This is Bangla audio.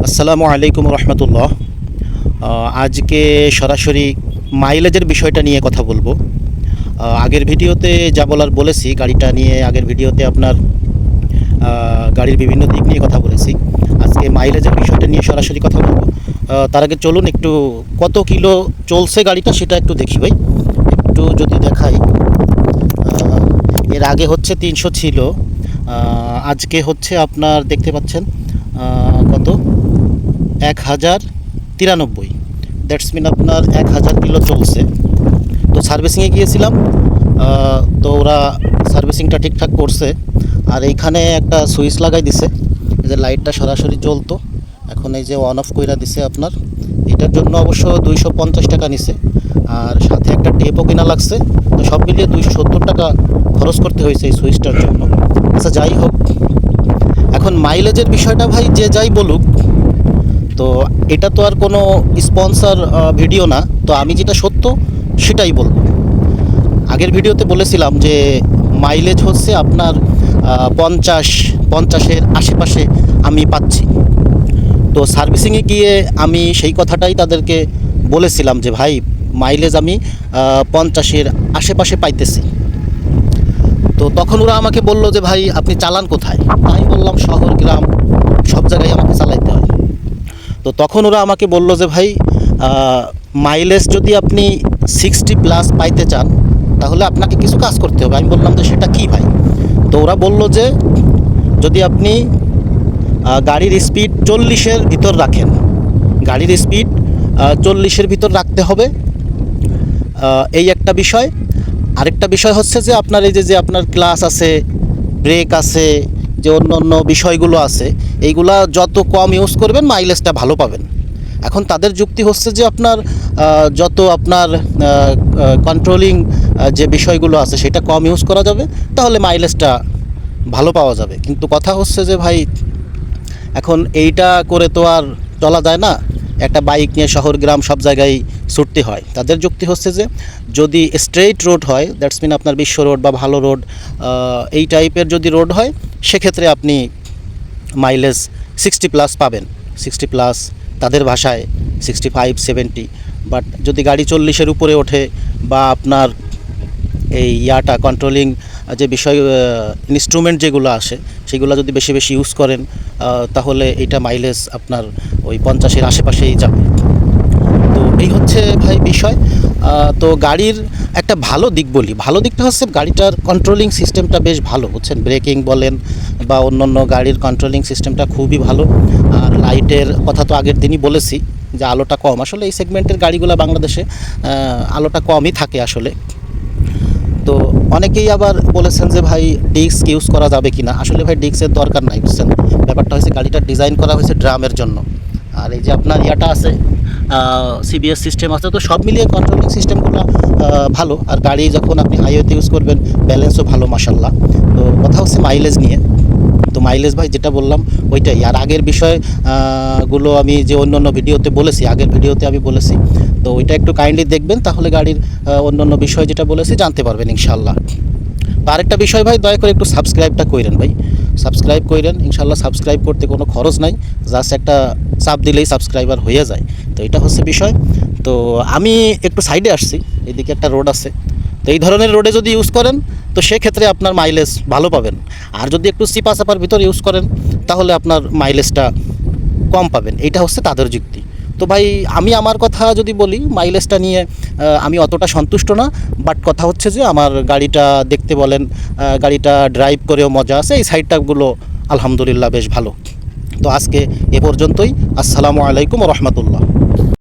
আসসালামু আলাইকুম রহমতুল্লাহ। আজকে সরাসরি মাইলেজের বিষয়টা নিয়ে কথা বলবো। আগের ভিডিওতে যা বলার বলেছি গাড়িটা নিয়ে, আগের ভিডিওতে আপনার গাড়ির বিভিন্ন দিক নিয়ে কথা বলেছি। আজকে মাইলেজের বিষয়টা নিয়ে সরাসরি কথা বলবো। তার আগে চলুন একটু কত কিলো চলছে গাড়িটা সেটা একটু দেখি ভাই। একটু যদি দেখাই, এর আগে হচ্ছে 300 ছিল, আজকে হচ্ছে আপনার দেখতে পাচ্ছেন কত 1093। দ্যাটস মিন আপনার 1000 কিলো চলছে। তো সার্ভিসিংয়ে গিয়েছিলাম, তো ওরা সার্ভিসিংটা ঠিকঠাক করছে। আর এইখানে একটা সুইচ লাগাই দিছে, এই যে লাইটটা সরাসরি জ্বলতো, এখন এই যে অন অফ কইরা দিছে আপনার। এটার জন্য অবশ্য 250 টাকা নিছে, আর সাথে একটা টেপও কিনা লাগছে। তো সব মিলিয়ে 270 টাকা খরচ করতে হয়েছে এই সুইচটার জন্য। আচ্ছা যাই হোক, এখন মাইলেজের বিষয়টা ভাই যে যাই বলুক, তো এটা তো আর কোনো স্পন্সর ভিডিও না, তো আমি যেটা সত্য সেটাই বলবো। আগের ভিডিওতে বলেছিলাম যে মাইলেজ হচ্ছে আপনার 50-50-এর আশেপাশে আমি পাচ্ছি। তো সার্ভিসিংয়ে গিয়ে আমি সেই কথাটাই তাদেরকে বলেছিলাম যে ভাই মাইলেজ আমি 50-এর আশেপাশে পাইতেছি। তো তখন ওরা আমাকে বলল যে ভাই আপনি চালান কোথায়? আমি বললাম শহর গ্রাম সব জায়গায় আমাকে চালাইতে হয়। তো তখন ওরা আমাকে বলল যে ভাই মাইলেজ যদি আপনি 60+ পাইতে চান তাহলে আপনাকে কিছু কাজ করতে হবে। আমি বললাম যে সেটা কি ভাই? তো ওরা বলল যে যদি আপনি গাড়ির স্পিড 40-এর ভিতর রাখেন, গাড়ির স্পিড 40-এর ভিতর রাখতে হবে, এই একটা বিষয়। আরেকটা বিষয় হচ্ছে যে আপনার এই যে আপনার ক্লাচ আছে, ব্রেক আছে, যে অন্য অন্য বিষয়গুলো আছে, এইগুলা যত কম ইউজ করবেন মাইলেজটা ভালো পাবেন। এখন তাদের যুক্তি হচ্ছে যে আপনার যত আপনার কন্ট্রোলিং যে বিষয়গুলো আছে সেটা কম ইউজ করা যাবে, তাহলে মাইলেজটা ভালো পাওয়া যাবে। কিন্তু কথা হচ্ছে যে ভাই এখন এইটা করে তো আর চলা যায় না। একটা বাইক নিয়ে শহর গ্রাম সব জায়গায় ছুটতে হয়। তাদের যুক্তি হচ্ছে যে যদি স্ট্রেইট রোড হয়, দ্যাটস মিন আপনার বিশ্ব রোড বা ভালো রোড, এই টাইপের যদি রোড হয় সেক্ষেত্রে আপনি মাইলেজ 60+ পাবেন। 60+, তাদের ভাষায় 65-70। বাট যদি গাড়ি 40-এর উপরে ওঠে বা আপনার এই কন্ট্রোলিং যে বিষয় ইনস্ট্রুমেন্ট যেগুলো আসে সেগুলো যদি বেশি বেশি ইউজ করেন, তাহলে এটা মাইলেজ আপনার ওই 50-এর আশেপাশেই যাবে। তো এই হচ্ছে ভাই বিষয়। তো গাড়ির একটা ভালো দিক বলি, ভালো দিকটা হচ্ছে গাড়িটার কন্ট্রোলিং সিস্টেমটা বেশ ভালো, বুঝছেন? ব্রেকিং বলেন বা অন্য গাড়ির কন্ট্রোলিং সিস্টেমটা খুবই ভালো। আর লাইটের কথা তো আগের দিনই বলেছি যে আলোটা কম, আসলে এই সেগমেন্টের গাড়িগুলো বাংলাদেশে আলোটা কমই থাকে আসলে। তো অনেকেই আবার বলেছেন যে ভাই ডিস্ক ইউজ করা যাবে কি না। আসলে ভাই ডিস্কের দরকার নাই, বুঝছেন? ব্যাপারটা হয়েছে গাড়িটা ডিজাইন করা হয়েছে ড্রামের জন্য। আর এই যে আপনার আছে সিবিএস সিস্টেম আছে, তো সব মিলিয়ে কন্ট্রোলিং সিস্টেমগুলো ভালো। আর গাড়ি যখন আপনি হাইওয়েতে ইউজ করবেন ব্যালেন্সও ভালো মাশাল্লাহ। তো কথা হচ্ছে মাইলেজ নিয়ে। তো মাইলেজ ভাই যেটা বললাম ওইটাই। আর আগের বিষয়গুলো আমি যে অন্য ভিডিওতে বলেছি, আগের ভিডিওতে আমি বলেছি, তো ওইটা একটু কাইন্ডলি দেখবেন, তাহলে গাড়ির অন্য বিষয় যেটা বলেছি জানতে পারবেন ইনশাল্লাহ। তো আরেকটা বিষয় ভাই, দয়া করে একটু সাবস্ক্রাইবটা করেন ভাই, সাবস্ক্রাইব করেন ইনশাল্লাহ। সাবস্ক্রাইব করতে কোনো খরচ নাই, জাস্ট একটা চাপ দিলেই সাবস্ক্রাইবার হয়ে যায়। তো এটা হচ্ছে বিষয়। তো আমি একটু সাইডে আসছি, এদিকে একটা রোড আছে, তো এই ধরনের রোডে যদি ইউজ করেন তো সেক্ষেত্রে আপনার মাইলেজ ভালো পাবেন। আর যদি একটু চিপা চাপার ভিতর ইউজ করেন তাহলে আপনার মাইলেজটা কম পাবেন। এইটা হচ্ছে তাদের যুক্তি। তো ভাই আমি আমার কথা যদি বলি, মাইলেজটা নিয়ে আমি অতটা সন্তুষ্ট না। বাট কথা হচ্ছে যে আমার গাড়িটা দেখতে বলেন, গাড়িটা ড্রাইভ করেও মজা আছে, এই সাইডটাগুলো আলহামদুলিল্লাহ বেশ ভালো। তো আজকে এ পর্যন্তই। আসসালামু আলাইকুম রহমতুল্লাহ।